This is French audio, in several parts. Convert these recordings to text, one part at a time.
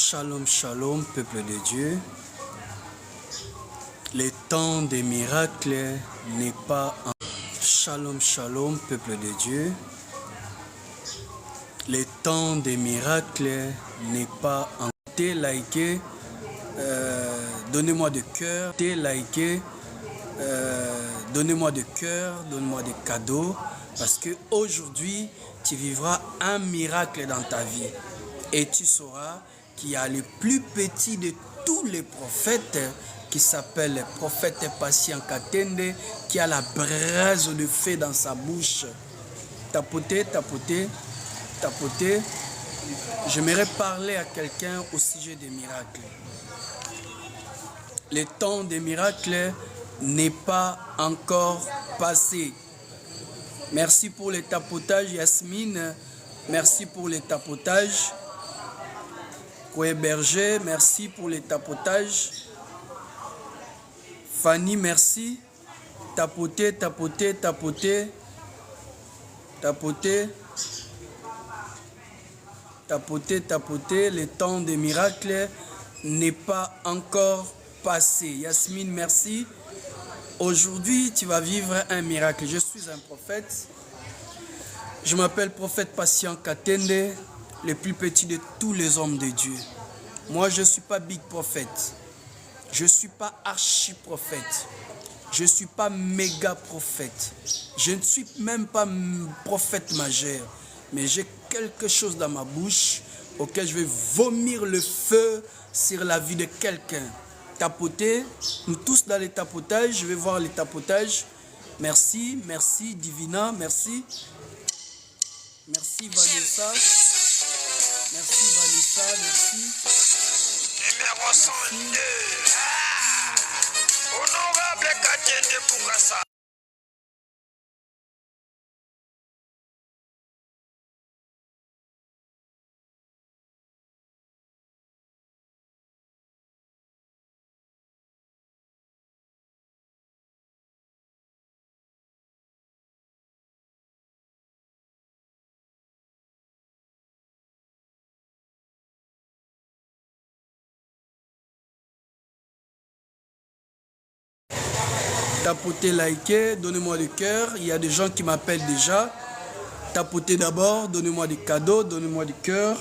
Shalom, shalom, peuple de Dieu. Le temps des miracles n'est pas en... Shalom, shalom, peuple de Dieu. Le temps des miracles n'est pas en... Likez, donnez-moi de cœur, likez, donnez-moi de cœur, donnez-moi des cadeaux, parce que aujourd'hui tu vivras un miracle dans ta vie et tu sauras qu'il y a le plus petit de tous les prophètes qui s'appelle le prophète Patient Katende, qui a la braise de feu dans sa bouche. Tapotez, tapotez, tapotez. J'aimerais parler à quelqu'un au sujet des miracles. Le temps des miracles n'est pas encore passé. Merci pour le tapotage, Yasmine. Merci pour le tapotage. Koué Berger, merci pour le tapotage. Fanny, merci. Tapotez, tapotez, tapotez. Tapotez. Tapotez, tapotez. Le temps des miracles n'est pas encore passé. Yasmine, merci. Aujourd'hui, tu vas vivre un miracle. Je suis un prophète. Je m'appelle prophète Patient Katende, le plus petit de tous les hommes de Dieu. Moi, je ne suis pas big prophète. Je ne suis pas archi prophète. Je ne suis pas méga prophète. Je ne suis même pas prophète majeur. Mais j'ai quelque chose dans ma bouche auquel je vais vomir le feu sur la vie de quelqu'un. Tapoter, nous tous dans les tapotages, je vais voir les tapotages. Merci, merci Divina, merci. Merci Vanessa. Merci Vanessa, merci. Numéro 102. Honorable Katende Pukasa. Tapotez, likez, donnez-moi du cœur. Il y a des gens qui m'appellent déjà. Tapotez d'abord, donnez-moi des cadeaux, donnez-moi du cœur.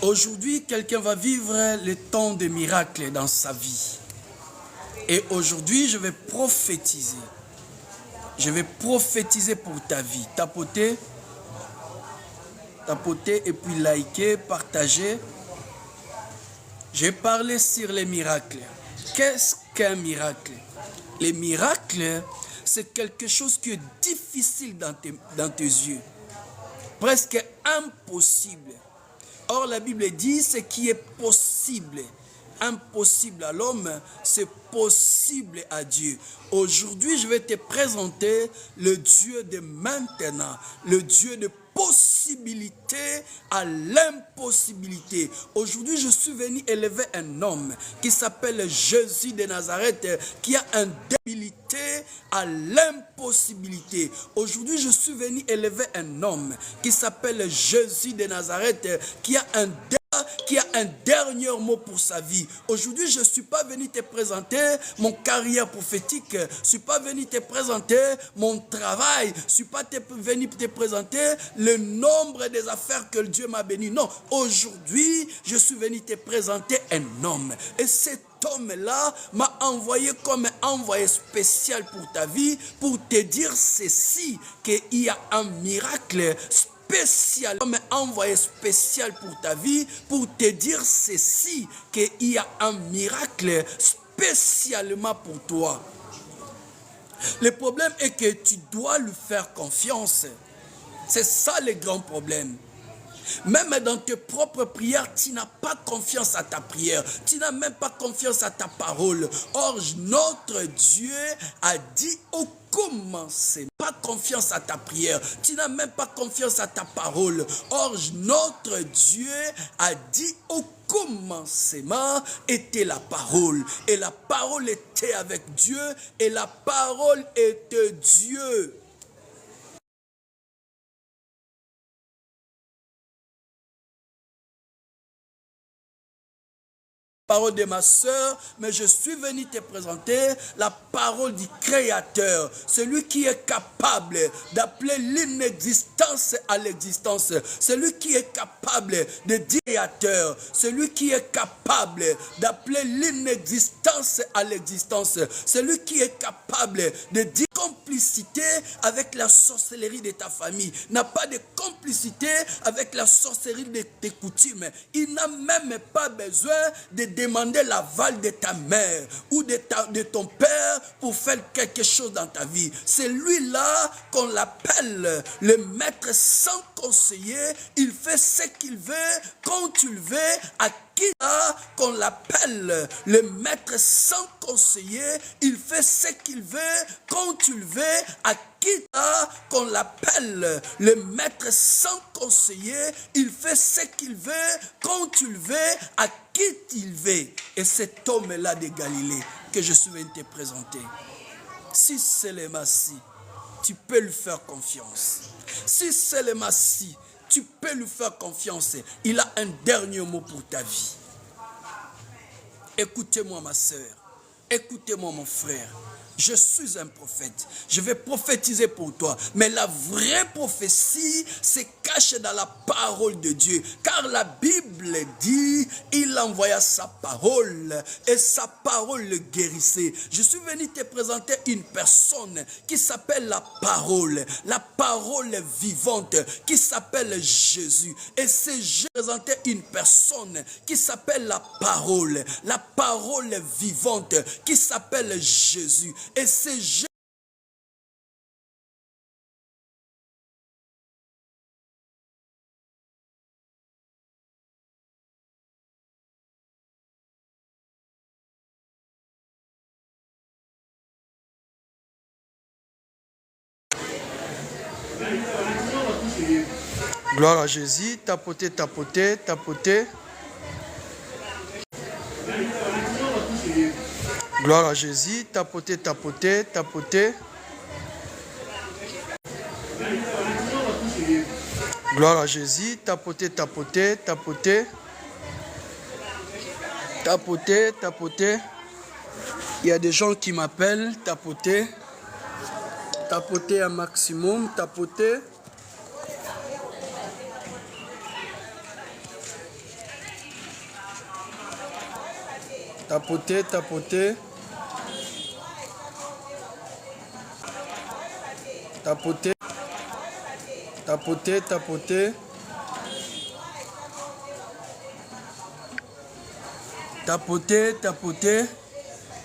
Aujourd'hui, quelqu'un va vivre le temps des miracles dans sa vie. Et aujourd'hui, je vais prophétiser. Je vais prophétiser pour ta vie. Tapotez. Tapotez et puis likez, partagez. J'ai parlé sur les miracles. Qu'est-ce qu'un miracle? Les miracles, c'est quelque chose qui est difficile dans tes yeux. Presque impossible. Or, la Bible dit ce qui est possible. Impossible à l'homme, c'est possible à Dieu. Aujourd'hui, je vais te présenter le Dieu de maintenant, le Dieu de possibilité à l'impossibilité. Aujourd'hui, je suis venu élever un homme qui s'appelle Jésus de Nazareth, qui a une débilité à l'impossibilité. Aujourd'hui, je suis venu élever un homme qui s'appelle Jésus de Nazareth, qui a un dernier mot pour sa vie. Aujourd'hui, je ne suis pas venu te présenter mon carrière prophétique. Je ne suis pas venu te présenter mon travail. Je ne suis pas venu te présenter le nombre des affaires que Dieu m'a béni. Non, aujourd'hui, je suis venu te présenter un homme. Et cet homme-là m'a envoyé comme un envoyé spécial pour ta vie, pour te dire ceci, qu'il y a un miracle spécial, comme un envoyé spécial pour ta vie, pour te dire ceci, qu'il y a un miracle spécialement pour toi. Le problème est que tu dois lui faire confiance. C'est ça le grand problème. Même dans tes propres prières, tu n'as pas confiance à ta prière. Tu n'as même pas confiance à ta parole. Or, notre Dieu a dit au commencement, pas confiance à ta prière. Tu n'as même pas confiance à ta parole. Or, notre Dieu a dit au commencement était la parole. Et la parole était avec Dieu. Et la parole était Dieu. parole de ma sœur, mais je suis venu te présenter la parole du Créateur, celui qui est capable d'appeler l'inexistence à l'existence, celui qui est capable de dire Créateur, celui qui est capable d'appeler l'inexistence à l'existence, celui qui est capable de dire complicité avec la sorcellerie de ta famille, n'a pas de complicité avec la sorcellerie de tes coutumes. Il n'a même pas besoin de demander l'aval de ta mère ou de ton père pour faire quelque chose dans ta vie. C'est lui-là qu'on l'appelle le maître sans conseiller. Il fait ce qu'il veut, quand tu le veux, à qui qu'on l'appelle le maître sans conseiller. Il fait ce qu'il veut, quand tu le veux, à qui qu'on l'appelle le maître sans conseiller. Il fait ce qu'il veut, quand tu le veux, à qui il veut. Et cet homme-là de Galilée que je suis venu te présenter, si c'est le Messie, tu peux lui faire confiance. Si c'est le Messie, tu peux lui faire confiance. Il a un dernier mot pour ta vie. Écoutez-moi ma soeur, écoutez-moi mon frère. Je suis un prophète, je vais prophétiser pour toi. Mais la vraie prophétie se cache dans la parole de Dieu. Car la Bible dit, il envoya sa parole et sa parole le guérissait. Je suis venu te présenter une personne qui s'appelle la parole vivante, qui s'appelle Jésus. Et c'est Jésus présenté une personne qui s'appelle la parole vivante, qui s'appelle Jésus. Et c'est Jésus. Gloire à Jésus, tapotez, tapotez, tapotez. Gloire à Jésus, tapotez, tapotez, tapotez. Gloire à Jésus, tapotez, tapotez, tapotez. Tapotez, tapotez. Il y a des gens qui m'appellent, tapotez. Tapotez un maximum, tapotez. Tapotez, tapotez. Tapotez. Tapotez, tapotez. Tapotez, tapotez.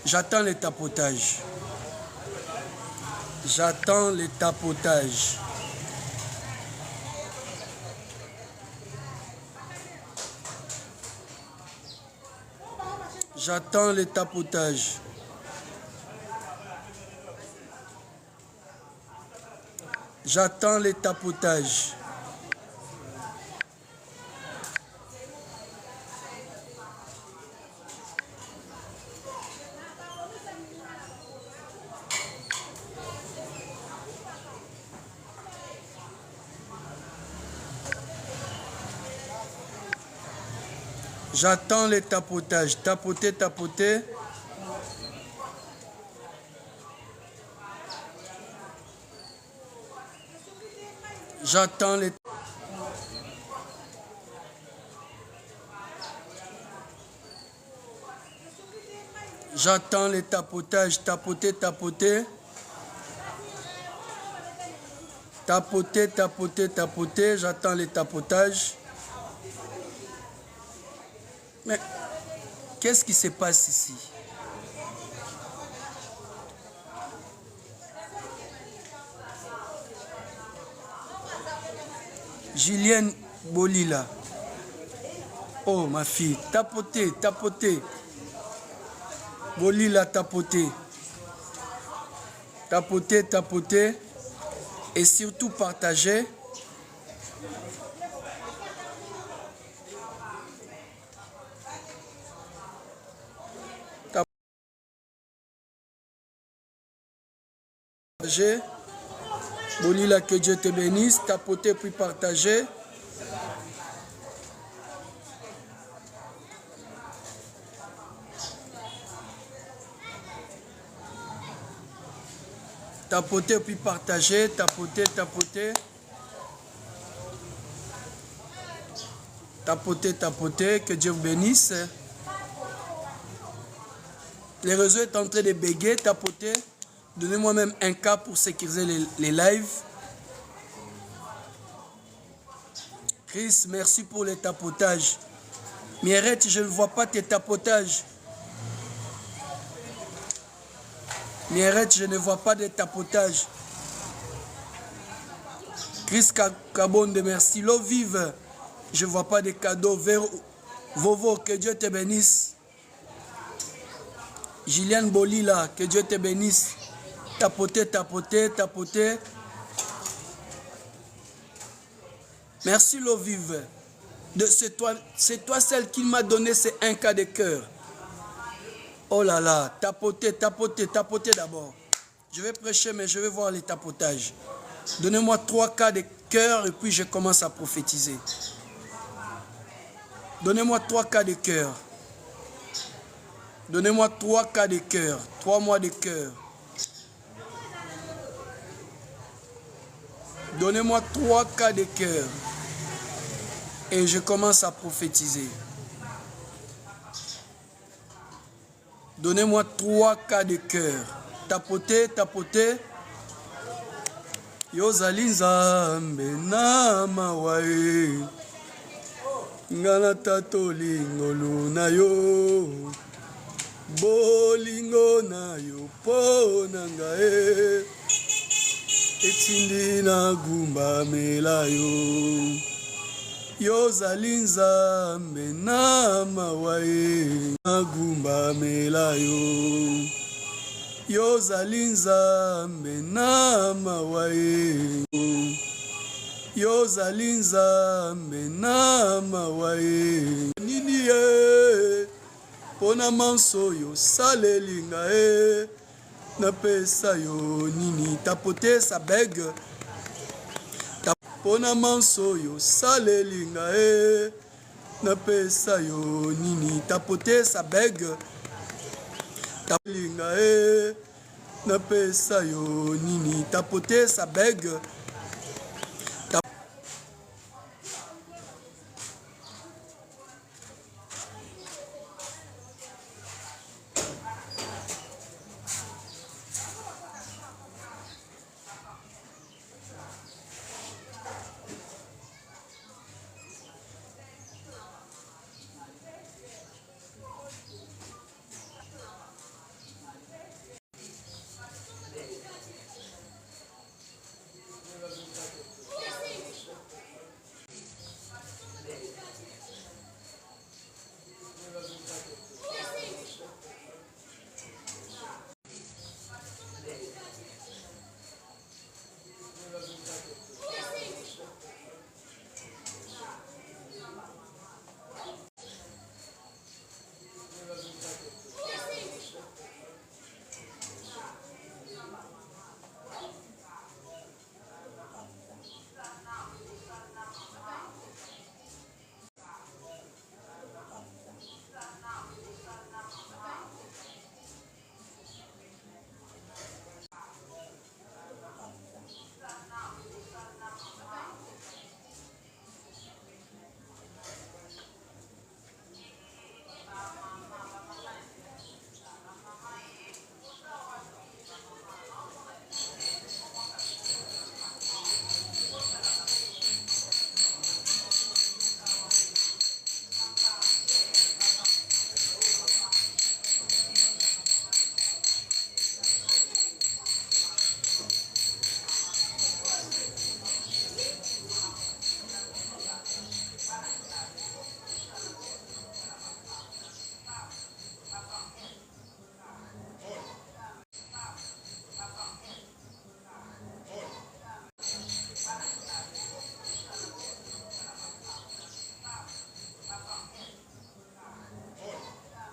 J'attends le tapotage. J'attends le tapotage. J'attends le tapotage. J'attends le tapotage. J'attends le tapotage. Tapotez, tapotez. J'attends les... J'attends les tapotages. Tapotez, tapotez. Tapotez, tapotez, tapotez. J'attends les tapotages. Mais qu'est-ce qui se passe ici? Julienne Bolila. Oh, ma fille, tapotez, tapotez. Bolila, tapotez. Tapotez, tapotez. Et surtout partagez. Partagez. Bolila, que Dieu te bénisse. Tapotez puis partagez. Tapotez puis partagez. Tapotez, tapotez. Tapotez, tapotez. Que Dieu vous bénisse. Les réseaux est en train de bégayer. Tapotez. Donnez-moi même un cas pour sécuriser les lives. Chris, merci pour les tapotages. Mireille, je ne vois pas tes tapotages. Mireille, je ne vois pas de tapotages. Chris Kabonde, merci. L'eau vive, je ne vois pas de cadeaux. Vovo, que Dieu te bénisse. Gilliane Bolila, que Dieu te bénisse. Tapotez, tapotez, tapotez. Merci l'eau vive. C'est toi celle qui m'a donné ces 1 cas de cœur. Oh là là, tapotez, tapotez, tapotez d'abord. Je vais prêcher, mais je vais voir les tapotages. Donnez-moi 3 cas de cœur et puis je commence à prophétiser. Donnez-moi 3 cas de cœur. Donnez-moi 3 cas de cœur. 3 mois de cœur. Donnez-moi 3 cas de cœur. Et je commence à prophétiser. Donnez-moi 3 cas de cœur. Tapotez, tapotez. Yozali nzambe na mawae. Ngana tato lingolo na yo. Bolingo na yo po na ngae. Etindi na gumba mela yo. Yozali nzambe na mawae. Agumba mela yo. Yozali nzambe na mawae. Yozali nzambe na mawae. Nini ye pona manso yo saleli ngae. Napesa yo nini. Tapoter sa bègue. Pona manso yo saleli ngae. Napesa yo nini. Tapoter sa bègue. Tapeli ngae. Napesa yo nini. Tapoter sa bègue.